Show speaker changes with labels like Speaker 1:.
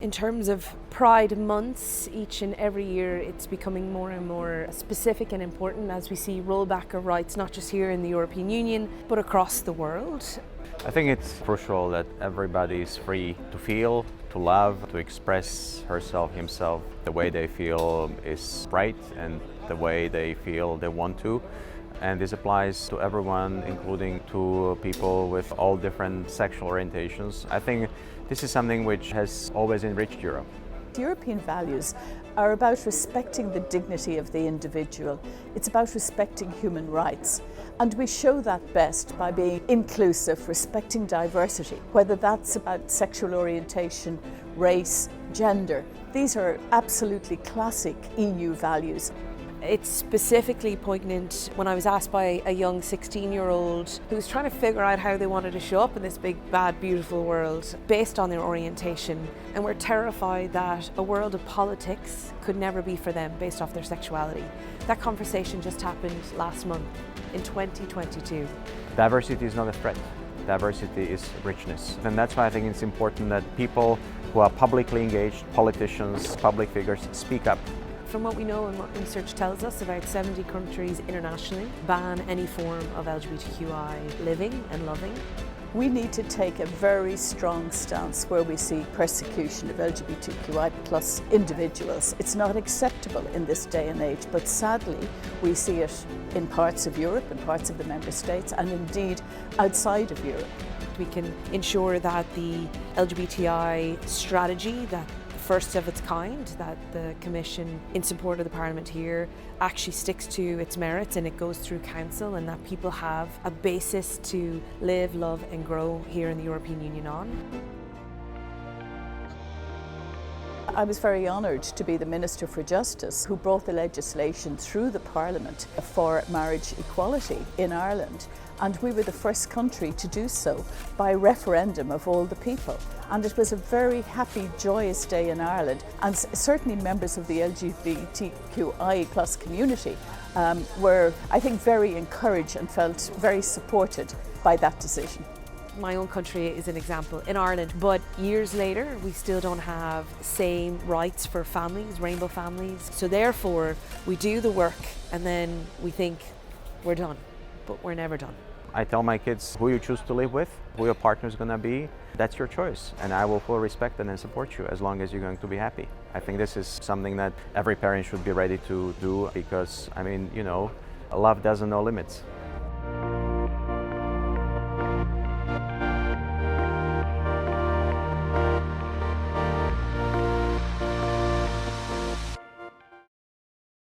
Speaker 1: In terms of Pride months, each and every year it's becoming more and more specific and important as we see rollback of rights, not just here in the European Union, but across the world.
Speaker 2: I think it's crucial that everybody is free to feel, to love, to express herself, himself, the way they feel is right and the way they feel they want to. And this applies to everyone, including to people with all different sexual orientations. I think this is something which has always enriched Europe.
Speaker 3: European values are about respecting the dignity of the individual. It's about respecting human rights. And we show that best by being inclusive, respecting diversity, whether that's about sexual orientation, race, gender. These are absolutely classic EU values.
Speaker 1: It's specifically poignant when I was asked by a young 16-year-old who was trying to figure out how they wanted to show up in this big, bad, beautiful world based on their orientation. And we're terrified that a world of politics could never be for them based off their sexuality. That conversation just happened last month in 2022.
Speaker 2: Diversity is not a threat. Diversity is richness. And that's why I think it's important that people who are publicly engaged, politicians, public figures, speak up.
Speaker 1: From what we know and what research tells us, about 70 countries internationally ban any form of LGBTQI living and loving.
Speaker 3: We need to take a very strong stance where we see persecution of LGBTQI plus individuals. It's not acceptable in this day and age, but sadly we see it in parts of Europe and parts of the member states and indeed outside of Europe.
Speaker 1: We can ensure that the LGBTI strategy, that first of its kind, that the Commission, in support of the Parliament here, actually sticks to its merits and it goes through Council, and that people have a basis to live, love and grow here in the European Union on.
Speaker 3: I was very honoured to be the Minister for Justice who brought the legislation through the Parliament for marriage equality in Ireland, and we were the first country to do so by referendum of all the people. And it was a very happy, joyous day in Ireland, and certainly members of the LGBTQI plus community were, I think, very encouraged and felt very supported by that decision.
Speaker 1: My own country is an example in Ireland, but years later we still don't have same rights for families, rainbow families. So therefore we do the work and then we think we're done, but we're never done.
Speaker 2: I tell my kids, who you choose to live with, who your partner is going to be, that's your choice. And I will fully respect and support you as long as you're going to be happy. I think this is something that every parent should be ready to do because, I mean, you know, love doesn't know limits.